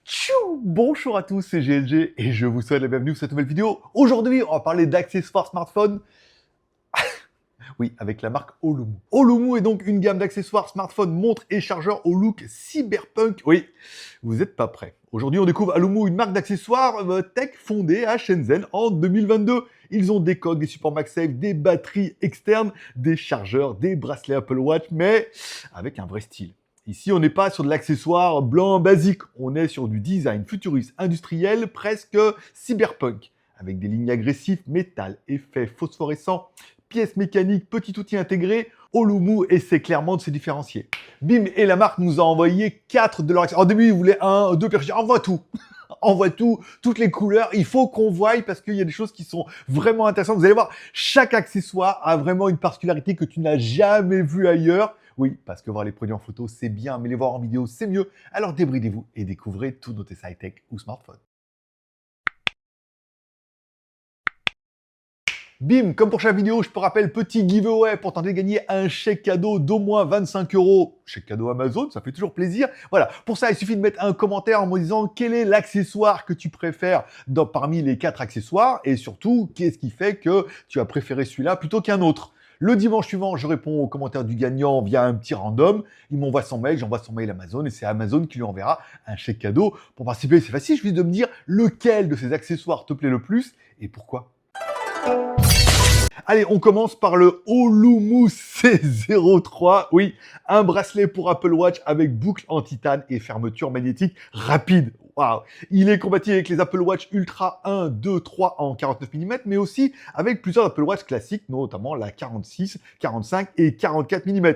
Tchou. Bonjour à tous, c'est GLG et je vous souhaite la bienvenue sur cette nouvelle vidéo. Aujourd'hui, on va parler d'accessoires smartphone. Oui, avec la marque Olumu. Olumu est donc une gamme d'accessoires smartphone, montres et chargeurs au look cyberpunk. Oui, vous n'êtes pas prêts. Aujourd'hui, on découvre Olumu, une marque d'accessoires tech fondée à Shenzhen en 2022. Ils ont des coques, des supports MagSafe, des batteries externes, des chargeurs, des bracelets Apple Watch, mais avec un vrai style. Ici, on n'est pas sur de l'accessoire blanc basique, on est sur du design futuriste industriel, presque cyberpunk, avec des lignes agressives, métal, effets phosphorescents, pièces mécaniques, petit outil intégré. Olumu essaie clairement de se différencier. Bim, et la marque nous a envoyé 4 de leurs accessoires. Au début, ils voulaient 1, 2, puis envoie tout. Envoie tout, toutes les couleurs. Il faut qu'on voie parce qu'il y a des choses qui sont vraiment intéressantes. Vous allez voir, chaque accessoire a vraiment une particularité que tu n'as jamais vue ailleurs. Oui, parce que voir les produits en photo, c'est bien, mais les voir en vidéo, c'est mieux. Alors débridez-vous et découvrez tous nos tests high-tech ou smartphones. Bim, comme pour chaque vidéo, je te rappelle, petit giveaway pour tenter de gagner un chèque cadeau d'au moins 25 €. Chèque cadeau Amazon, ça fait toujours plaisir. Voilà, pour ça, il suffit de mettre un commentaire en me disant quel est l'accessoire que tu préfères parmi les 4 accessoires et surtout, qu'est-ce qui fait que tu as préféré celui-là plutôt qu'un autre. Le dimanche suivant, je réponds aux commentaires du gagnant via un petit random. Il m'envoie son mail, j'envoie son mail à Amazon et c'est Amazon qui lui enverra un chèque cadeau. Pour participer, c'est facile, je lui de me dire lequel de ces accessoires te plaît le plus et pourquoi. Allez, on commence par le Olumu C03. Oui, un bracelet pour Apple Watch avec boucle en titane et fermeture magnétique rapide. Waouh. Il est compatible avec les Apple Watch Ultra 1, 2, 3 en 49 mm, mais aussi avec plusieurs Apple Watch classiques, notamment la 46, 45 et 44 mm.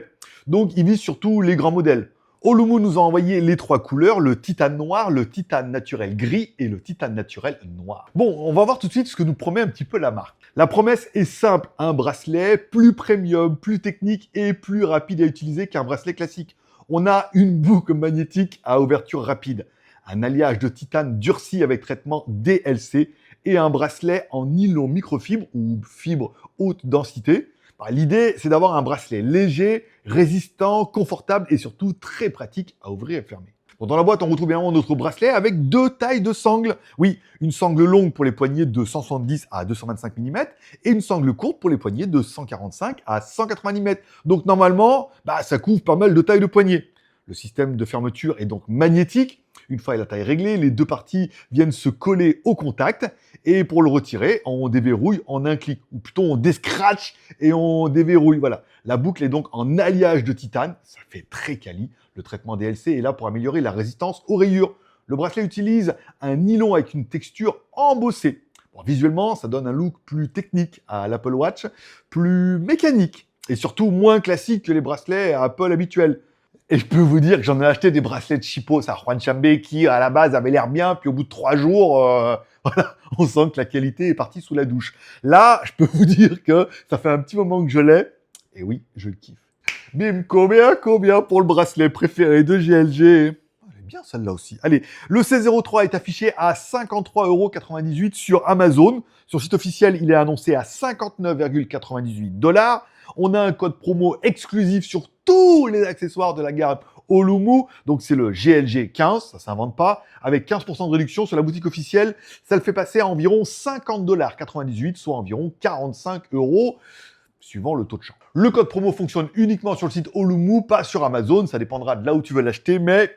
Donc, il vise surtout les grands modèles. Olumu nous a envoyé les 3 couleurs, le titane noir, le titane naturel gris et le titane naturel noir. Bon, on va voir tout de suite ce que nous promet un petit peu la marque. La promesse est simple, un bracelet plus premium, plus technique et plus rapide à utiliser qu'un bracelet classique. On a une boucle magnétique à ouverture rapide, un alliage de titane durci avec traitement DLC et un bracelet en nylon microfibre ou fibre haute densité. L'idée, c'est d'avoir un bracelet léger, résistant, confortable et surtout très pratique à ouvrir et fermer. Bon, dans la boîte, on retrouve bien notre bracelet avec 2 tailles de sangles. Oui, une sangle longue pour les poignets de 170 à 225 mm et une sangle courte pour les poignets de 145 à 180 mm. Donc normalement, ça couvre pas mal de tailles de poignets. Le système de fermeture est donc magnétique. Une fois la taille réglée, les 2 parties viennent se coller au contact. Et pour le retirer, on déverrouille en un clic. Ou plutôt, on descratch et on déverrouille. Voilà. La boucle est donc en alliage de titane. Ça fait très quali. Le traitement DLC est là pour améliorer la résistance aux rayures. Le bracelet utilise un nylon avec une texture embossée. Bon, visuellement, ça donne un look plus technique à l'Apple Watch, plus mécanique. Et surtout, moins classique que les bracelets Apple habituels. Et je peux vous dire que j'en ai acheté des bracelets de Chipos à Juan Chambé qui, à la base, avaient l'air bien, puis au bout de 3 jours, voilà, on sent que la qualité est partie sous la douche. Là, je peux vous dire que ça fait un petit moment que je l'ai, et oui, je le kiffe. Bim, combien pour le bracelet préféré de GLG? Elle est bien celle-là aussi. Allez, le C03 est affiché à 53,98 € sur Amazon. Sur le site officiel, il est annoncé à 59,98 $. On a un code promo exclusif sur tous les accessoires de la gamme Olumu, donc c'est le GLG15, ça s'invente pas, avec 15% de réduction sur la boutique officielle, ça le fait passer à environ 50,98 $, soit environ 45 €, suivant le taux de change. Le code promo fonctionne uniquement sur le site Olumu, pas sur Amazon, ça dépendra de là où tu veux l'acheter, mais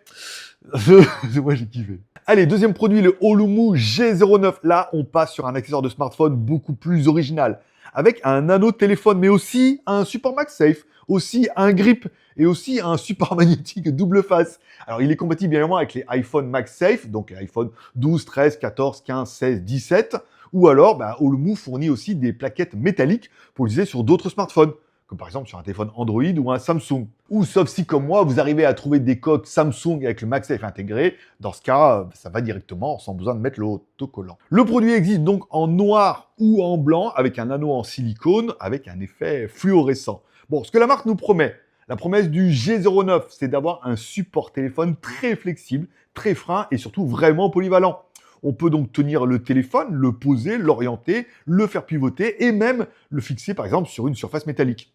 moi j'ai kiffé. Allez, deuxième produit, le Olumu G09. Là, on passe sur un accessoire de smartphone beaucoup plus original, avec un anneau de téléphone, mais aussi un support MagSafe, aussi un grip et aussi un support magnétique double face. Alors, il est compatible bien évidemment avec les iPhone MagSafe, donc les iPhone 12, 13, 14, 15, 16, 17, ou alors, Olumu fournit aussi des plaquettes métalliques pour l'utiliser sur d'autres smartphones, comme par exemple sur un téléphone Android ou un Samsung. Ou sauf si, comme moi, vous arrivez à trouver des coques Samsung avec le MagSafe intégré, dans ce cas, ça va directement sans besoin de mettre le autocollant. Le produit existe donc en noir ou en blanc, avec un anneau en silicone, avec un effet fluorescent. Bon, ce que la marque nous promet, la promesse du G09, c'est d'avoir un support téléphone très flexible, très fin et surtout vraiment polyvalent. On peut donc tenir le téléphone, le poser, l'orienter, le faire pivoter et même le fixer par exemple sur une surface métallique.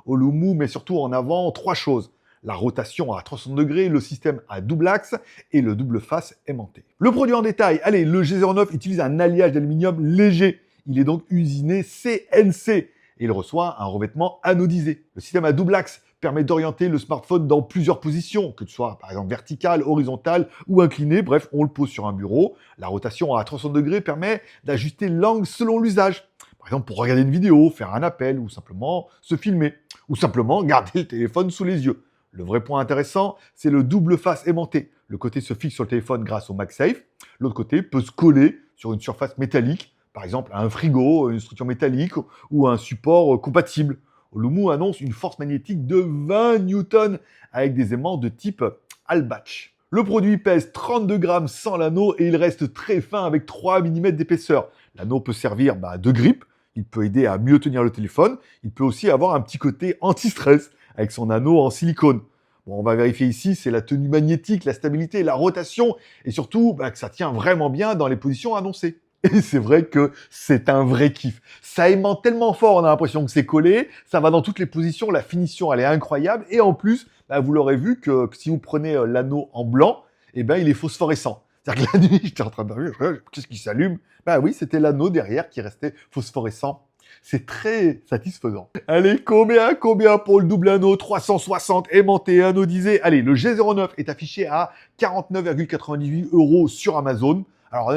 Olumu met surtout en avant 3 choses. la rotation à 360 degrés, le système à double axe et le double face aimanté. Le produit en détail, allez, le G09 utilise un alliage d'aluminium léger. Il est donc usiné CNC et il reçoit un revêtement anodisé. Le système à double axe permet d'orienter le smartphone dans plusieurs positions, que ce soit par exemple verticale, horizontale ou inclinée. Bref, on le pose sur un bureau. La rotation à 360 degrés permet d'ajuster l'angle selon l'usage. Par exemple, pour regarder une vidéo, faire un appel ou simplement se filmer. Ou simplement garder le téléphone sous les yeux. Le vrai point intéressant, c'est le double face aimanté. Le côté se fixe sur le téléphone grâce au MagSafe. L'autre côté peut se coller sur une surface métallique, par exemple un frigo, une structure métallique ou un support compatible. Olumu annonce une force magnétique de 20 newtons avec des aimants de type Albach. Le produit pèse 32 grammes sans l'anneau et il reste très fin avec 3 mm d'épaisseur. L'anneau peut servir de grippe, il peut aider à mieux tenir le téléphone, il peut aussi avoir un petit côté anti-stress avec son anneau en silicone. Bon, on va vérifier ici, c'est la tenue magnétique, la stabilité, la rotation et surtout que ça tient vraiment bien dans les positions annoncées. Et c'est vrai que c'est un vrai kiff. Ça aimante tellement fort, on a l'impression que c'est collé, ça va dans toutes les positions, la finition elle est incroyable, et en plus, vous l'aurez vu que si vous prenez l'anneau en blanc, il est phosphorescent. C'est-à-dire que la nuit, j'étais en train de dormir, qu'est-ce qui s'allume? Oui, c'était l'anneau derrière qui restait phosphorescent. C'est très satisfaisant. Allez, combien pour le double anneau 360 aimanté, anodisé? Allez, le G09 est affiché à 49,98 € sur Amazon. Alors,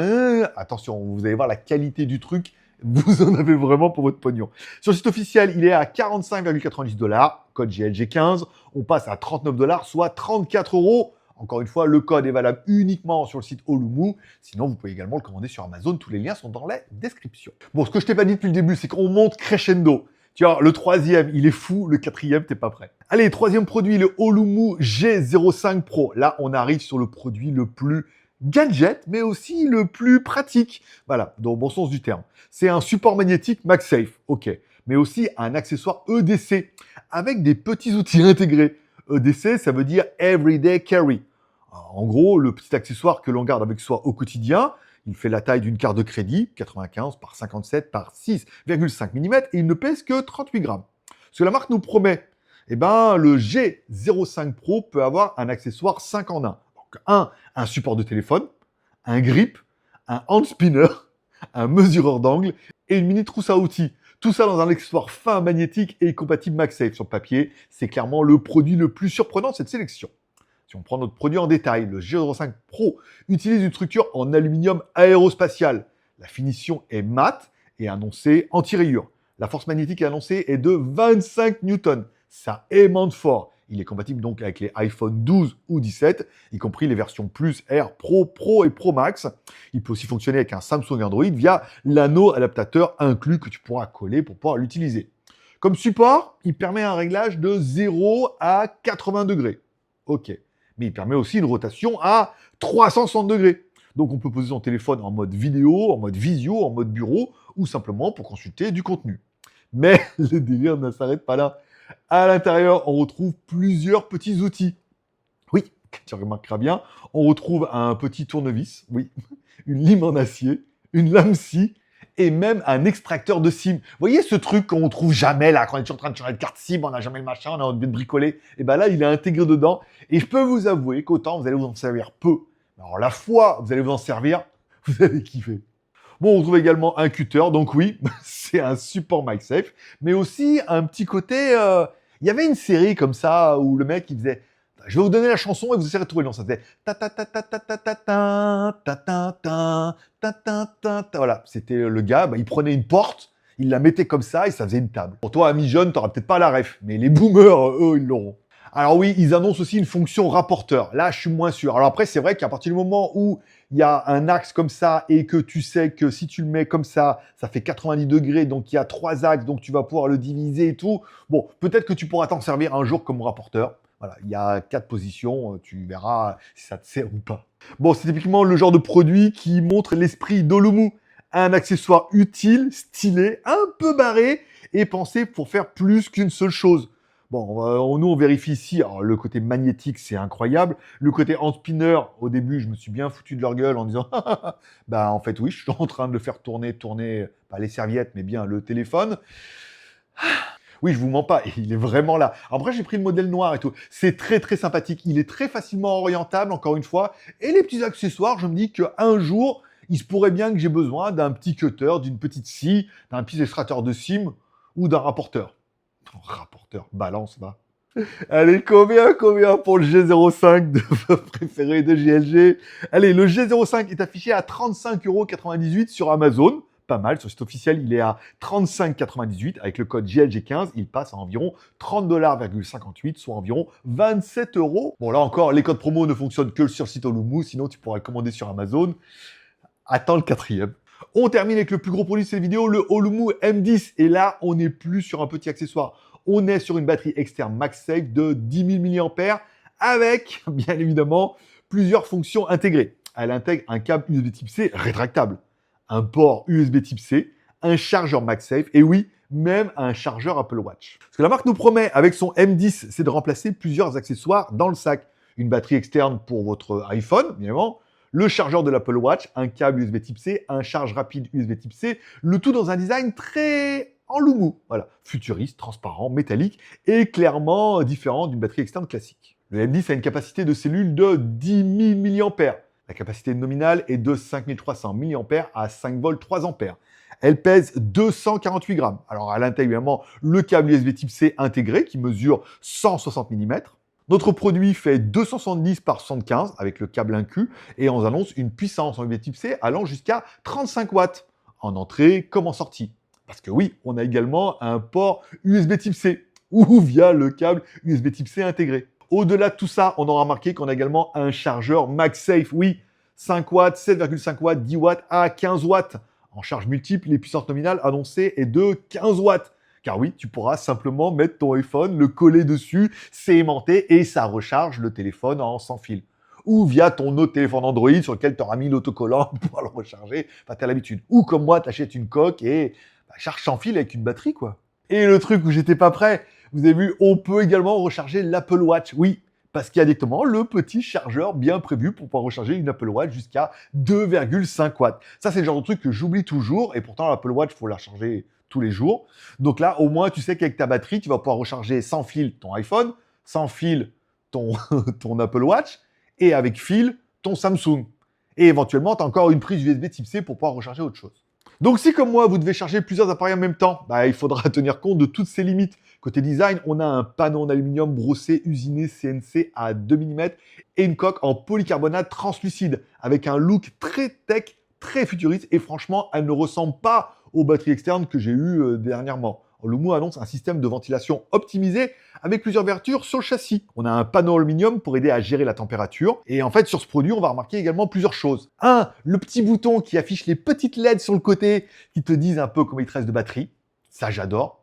attention, vous allez voir la qualité du truc. Vous en avez vraiment pour votre pognon. Sur le site officiel, il est à 45,90 $. Code GLG15. On passe à 39 $, soit 34 €. Encore une fois, le code est valable uniquement sur le site Olumu. Sinon, vous pouvez également le commander sur Amazon. Tous les liens sont dans la description. Bon, ce que je t'ai pas dit depuis le début, c'est qu'on monte crescendo. Tu vois, le troisième, il est fou. Le quatrième, t'es pas prêt. Allez, troisième produit, le Olumu G05 Pro. Là, on arrive sur le produit le plus gadget, mais aussi le plus pratique. Voilà, dans le bon sens du terme. C'est un support magnétique MagSafe, ok, mais aussi un accessoire EDC avec des petits outils intégrés. EDC, ça veut dire Everyday Carry. Alors, en gros, le petit accessoire que l'on garde avec soi au quotidien, il fait la taille d'une carte de crédit, 95 par 57 par 6,5 mm, et il ne pèse que 38 grammes. Ce que la marque nous promet, le G05 Pro peut avoir un accessoire 5 en 1. Donc, un support de téléphone, un grip, un hand spinner, un mesureur d'angle et une mini trousse à outils. Tout ça dans un accessoire fin magnétique et compatible MagSafe. Sur le papier, c'est clairement le produit le plus surprenant de cette sélection. Si on prend notre produit en détail, le G05 Pro utilise une structure en aluminium aérospatial. La finition est mate et annoncée anti-rayures. La force magnétique annoncée est de 25 newtons. Ça aimante fort. Il est compatible donc avec les iPhone 12 ou 17, y compris les versions Plus, Air, Pro et Pro Max. Il peut aussi fonctionner avec un Samsung Android via l'anneau adaptateur inclus que tu pourras coller pour pouvoir l'utiliser. Comme support, il permet un réglage de 0 à 80 degrés. Ok. Mais il permet aussi une rotation à 360 degrés. Donc on peut poser son téléphone en mode vidéo, en mode visio, en mode bureau, ou simplement pour consulter du contenu. Mais le délire ne s'arrête pas là. À l'intérieur, on retrouve plusieurs petits outils. Oui, tu remarqueras bien, on retrouve un petit tournevis, oui, une lime en acier, une lame scie et même un extracteur de SIM. Vous voyez ce truc qu'on trouve jamais là, quand on est toujours en train de changer de carte SIM, on n'a jamais le machin, on a envie de bricoler. Et là, il est intégré dedans. Et je peux vous avouer qu'autant vous allez vous en servir peu. Alors la fois vous allez vous en servir, vous allez kiffer. Bon, on retrouve également un cutter, donc oui, c'est un support MagSafe, mais aussi un petit côté... Il y avait une série comme ça où le mec, il faisait... Je vais vous donner la chanson et vous essayerez de trouver le nom. Ça faisait... Voilà, c'était le gars, il prenait une porte, il la mettait comme ça et ça faisait une table. Pour toi, ami jeune, t'auras peut-être pas la ref, mais les boomers, eux, ils l'auront. Alors oui, ils annoncent aussi une fonction rapporteur. Là, je suis moins sûr. Alors après, c'est vrai qu'à partir du moment où il y a un axe comme ça et que tu sais que si tu le mets comme ça, ça fait 90 degrés, donc il y a 3 axes, donc tu vas pouvoir le diviser et tout. Bon, peut-être que tu pourras t'en servir un jour comme rapporteur. Voilà, il y a 4 positions, tu verras si ça te sert ou pas. Bon, c'est typiquement le genre de produit qui montre l'esprit d'Olumu. Un accessoire utile, stylé, un peu barré et pensé pour faire plus qu'une seule chose. Bon, nous on vérifie ici, alors, le côté magnétique c'est incroyable, le côté hand spinner, au début je me suis bien foutu de leur gueule en disant en fait oui, je suis en train de le faire tourner, pas les serviettes mais bien le téléphone. Oui, je vous mens pas, il est vraiment là. Après, j'ai pris le modèle noir et tout. C'est très très sympathique. Il est très facilement orientable, encore une fois. Et les petits accessoires, je me dis qu'un jour, il se pourrait bien que j'ai besoin d'un petit cutter, d'une petite scie, d'un petit extracteur de SIM ou d'un rapporteur. Rapporteur, balance, va. Allez, combien pour le G05 de vos préférés de JLG? Allez, le G05 est affiché à 35,98 € sur Amazon. Pas mal, sur le site officiel, il est à 35,98 €. Avec le code JLG15, il passe à environ 30,58 $, soit environ 27 €. Bon, là encore, les codes promo ne fonctionnent que sur le site Olumu, sinon tu pourras le commander sur Amazon. Attends le quatrième. On termine avec le plus gros produit de cette vidéo, le Olumu M10. Et là, on n'est plus sur un petit accessoire. On est sur une batterie externe MagSafe de 10 000 mAh avec, bien évidemment, plusieurs fonctions intégrées. Elle intègre un câble USB type C rétractable, un port USB type C, un chargeur MagSafe et oui, même un chargeur Apple Watch. Ce que la marque nous promet avec son M10, c'est de remplacer plusieurs accessoires dans le sac. Une batterie externe pour votre iPhone, bien évidemment, le chargeur de l'Apple Watch, un câble USB type C, un charge rapide USB type C, le tout dans un design très en Olumu, voilà, futuriste, transparent, métallique et clairement différent d'une batterie externe classique. Le M10 a une capacité de cellules de 10 000 mAh. La capacité nominale est de 5300 mAh à 5 volts 3 ampères. Elle pèse 248 grammes. Alors, elle intègre évidemment le câble USB type C intégré qui mesure 160 mm. Notre produit fait 270 par 75 avec le câble inclus et on annonce une puissance en USB type C allant jusqu'à 35 watts en entrée comme en sortie. Parce que oui, on a également un port USB type C ou via le câble USB type C intégré. Au-delà de tout ça, on aura remarqué qu'on a également un chargeur MagSafe. Oui, 5 watts, 7,5 watts, 10 watts à 15 watts. En charge multiple, les puissances nominales annoncées est de 15 watts. Car oui, tu pourras simplement mettre ton iPhone, le coller dessus, c'est aimanté et ça recharge le téléphone en sans fil. Ou via ton autre téléphone Android sur lequel tu auras mis l'autocollant pour pouvoir le recharger. Enfin, tu as l'habitude. Ou comme moi, tu achètes une coque et charge sans fil avec une batterie, quoi. Et le truc où j'étais pas prêt, vous avez vu, on peut également recharger l'Apple Watch. Oui, parce qu'il y a directement le petit chargeur bien prévu pour pouvoir recharger une Apple Watch jusqu'à 2,5 watts. Ça, c'est le genre de truc que j'oublie toujours et pourtant l'Apple Watch, il faut la recharger tous les jours. Donc là, au moins, tu sais qu'avec ta batterie, tu vas pouvoir recharger sans fil ton iPhone, sans fil ton, ton Apple Watch et avec fil ton Samsung. Et éventuellement, tu as encore une prise USB type C pour pouvoir recharger autre chose. Donc si comme moi, vous devez charger plusieurs appareils en même temps, il faudra tenir compte de toutes ces limites. Côté design, on a un panneau en aluminium brossé, usiné CNC à 2 mm et une coque en polycarbonate translucide avec un look très tech, très futuriste et franchement, elle ne ressemble pas aux batteries externes que j'ai eues dernièrement. Olumu annonce un système de ventilation optimisé avec plusieurs vertures sur le châssis. On a un panneau aluminium pour aider à gérer la température. Et en fait, sur ce produit, on va remarquer également plusieurs choses. Un, le petit bouton qui affiche les petites LED sur le côté qui te disent un peu comment il te reste de batterie. Ça, j'adore.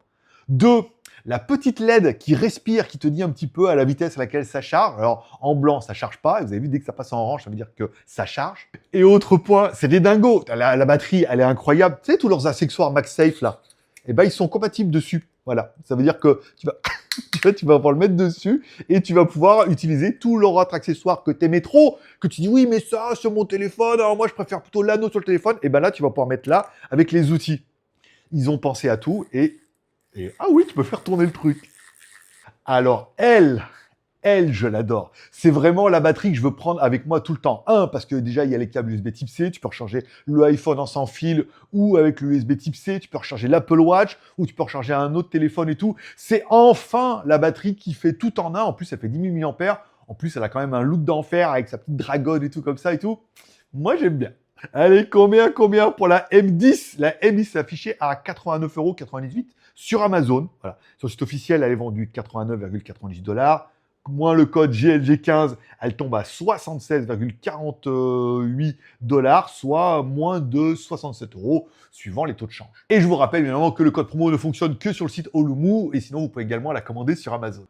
Deux, la petite LED qui respire, qui te dit un petit peu à la vitesse à laquelle ça charge. Alors, en blanc, ça charge pas. Et vous avez vu, dès que ça passe en orange, ça veut dire que ça charge. Et autre point, c'est des dingos. La batterie, elle est incroyable. Tu sais, tous leurs accessoires MagSafe, là, ils sont compatibles dessus. Voilà. Ça veut dire que tu vas pouvoir le mettre dessus et tu vas pouvoir utiliser tous leurs autres accessoires que tu aimais trop, que tu dis oui, mais ça, sur mon téléphone, alors moi, je préfère plutôt l'anneau sur le téléphone. Et là, tu vas pouvoir mettre là avec les outils. Ils ont pensé à tout et ah oui, tu peux faire tourner le truc. Alors, elle, je l'adore. C'est vraiment la batterie que je veux prendre avec moi tout le temps. Un, parce que déjà, il y a les câbles USB type C, tu peux recharger le iPhone en sans fil ou avec le USB type C, tu peux recharger l'Apple Watch ou tu peux recharger un autre téléphone et tout. C'est enfin la batterie qui fait tout en un. En plus, elle fait 10 000 mAh. En plus, elle a quand même un look d'enfer avec sa petite dragonne et tout comme ça et tout. Moi, j'aime bien. Allez, combien pour la M10? La M10 est affichée à 89,98 € sur Amazon. Voilà. Sur le site officiel, elle est vendue 89,98 $. Moins le code GLG15, elle tombe à 76,48 $, soit moins de 67 €, suivant les taux de change. Et je vous rappelle évidemment que le code promo ne fonctionne que sur le site Olumu, et sinon vous pouvez également la commander sur Amazon.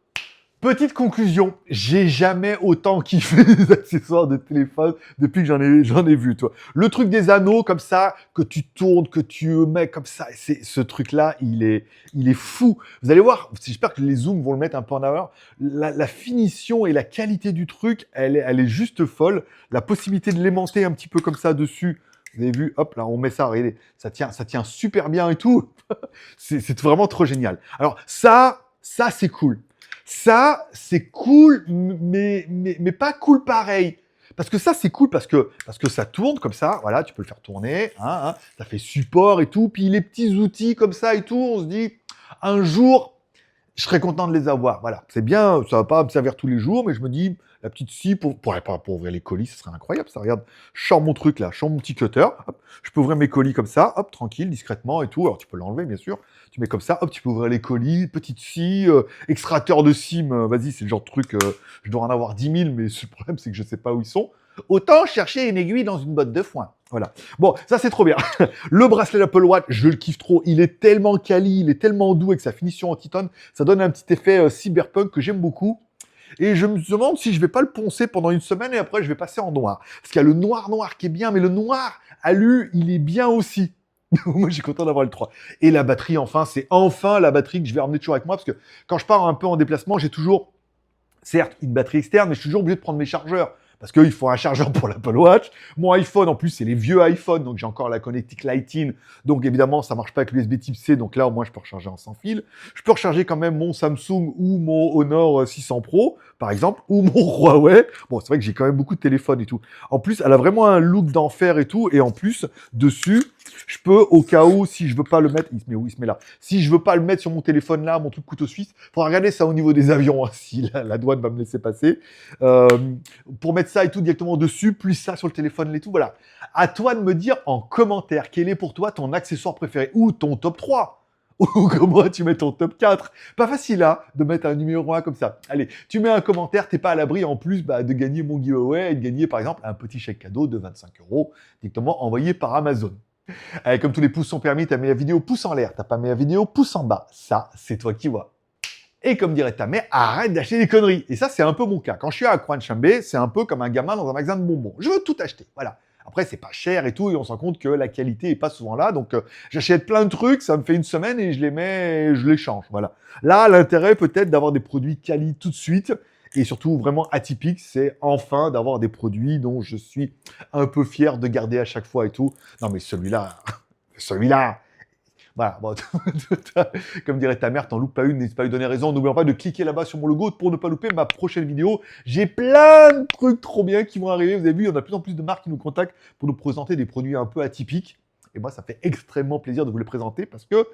Petite conclusion, j'ai jamais autant kiffé les accessoires de téléphone depuis que j'en ai vu, toi. Le truc des anneaux comme ça, que tu tournes, que tu mets comme ça, ce truc-là, il est fou. Vous allez voir, j'espère que les zooms vont le mettre un peu en avant. La finition et la qualité du truc, elle est juste folle. La possibilité de l'aimanter un petit peu comme ça dessus, Vous avez vu, hop, là, on met ça, regardez, ça tient super bien et tout. C'est vraiment trop génial. Alors, ça c'est cool. Ça, c'est cool, mais pas cool pareil. Parce que ça, c'est cool parce que ça tourne comme ça. Voilà, tu peux le faire tourner. Ça fait support et tout. Puis les petits outils comme ça et tout, on se dit, un jour, je serais content de les avoir. Voilà, c'est bien, ça va pas me servir tous les jours, mais je me dis, la petite scie pour ouvrir les colis, ce serait incroyable. Ça, regarde, je sors mon truc là, je sors mon petit cutter, hop, je peux ouvrir mes colis comme ça, hop, tranquille, discrètement et tout. Alors tu peux l'enlever, bien sûr. Tu mets comme ça, hop, tu peux ouvrir les colis, petite scie, extracteur de SIM, vas-y, c'est le genre de truc, je dois en avoir 10 000, mais le problème, c'est que je sais pas où ils sont. Autant chercher une aiguille dans une botte de foin. Voilà. Bon, ça c'est trop bien. Le bracelet d'Apple Watch, je le kiffe trop. Il est tellement quali, il est tellement doux avec sa finition anti-tone. Ça donne un petit effet cyberpunk que j'aime beaucoup. Et je me demande si je vais pas le poncer pendant une semaine et après je vais passer en noir. Parce qu'il y a le noir qui est bien, mais le noir alu, il est bien aussi. Moi, j'ai content d'avoir le 3. Et la batterie, enfin, c'est enfin la batterie que je vais emmener toujours avec moi. Parce que quand je pars un peu en déplacement, j'ai toujours, certes, une batterie externe, mais je suis toujours obligé de prendre mes chargeurs. Parce qu'il faut un chargeur pour l'Apple Watch. Mon iPhone, en plus, c'est les vieux iPhones, donc j'ai encore la connectique Lightning. Donc évidemment, ça marche pas avec l'USB Type C, donc là, au moins, je peux recharger en sans fil. Je peux recharger quand même mon Samsung ou mon Honor 600 Pro, par exemple, ou mon Huawei. Bon, c'est vrai que j'ai quand même beaucoup de téléphones et tout. En plus, elle a vraiment un look d'enfer et tout. Et en plus, dessus, je peux, au cas où, si je veux pas le mettre, il se met où? Il se met là. Si je veux pas le mettre sur mon téléphone là, mon truc couteau suisse, faudra regarder ça au niveau des avions, hein, si la douane va me laisser passer. Euh, pour mettre ça et tout directement dessus, plus ça sur le téléphone et tout, voilà. À toi de me dire en commentaire quel est pour toi ton accessoire préféré ou ton top 3. Ou comment tu mets ton top 4. Pas facile, hein, de mettre un numéro 1 comme ça. Allez, tu mets un commentaire, t'es pas à l'abri en plus de gagner mon giveaway et de gagner par exemple un petit chèque cadeau de 25 € directement envoyé par Amazon. Allez, comme tous les pouces sont permis, t'as mis la vidéo pouce en l'air, t'as pas mis la vidéo pouce en bas. Ça, c'est toi qui vois. Et comme dirait ta mère, arrête d'acheter des conneries. Et ça, c'est un peu mon cas. Quand je suis à Kwanchambé, c'est un peu comme un gamin dans un magasin de bonbons. Je veux tout acheter, voilà. Après, c'est pas cher et tout, et on se rend compte que la qualité est pas souvent là. Donc, j'achète plein de trucs, ça me fait une semaine et je les mets, je les change, voilà. Là, l'intérêt peut-être d'avoir des produits quali tout de suite, et surtout vraiment atypiques, c'est enfin d'avoir des produits dont je suis un peu fier de garder à chaque fois et tout. Non, mais celui-là, voilà, bon, comme dirait ta mère, t'en loupes pas une, n'hésite pas à lui donner raison. N'oublions pas de cliquer là-bas sur mon logo pour ne pas louper ma prochaine vidéo. J'ai plein de trucs trop bien qui vont arriver. Vous avez vu, il y en a de plus en plus de marques qui nous contactent pour nous présenter des produits un peu atypiques. Et moi, ça fait extrêmement plaisir de vous les présenter parce que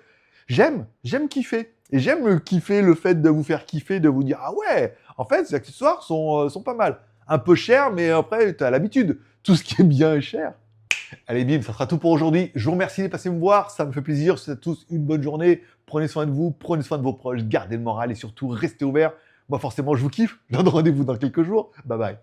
j'aime kiffer. Et j'aime kiffer le fait de vous faire kiffer, de vous dire, ah ouais, en fait, ces accessoires sont pas mal. Un peu chers, mais après, t'as l'habitude. Tout ce qui est bien est cher. Allez, bim, ça sera tout pour aujourd'hui. Je vous remercie de passer me voir. Ça me fait plaisir. Je vous souhaite à tous une bonne journée. Prenez soin de vous, prenez soin de vos proches, gardez le moral et surtout restez ouverts. Moi, forcément, je vous kiffe. Je vous donne rendez-vous dans quelques jours. Bye bye.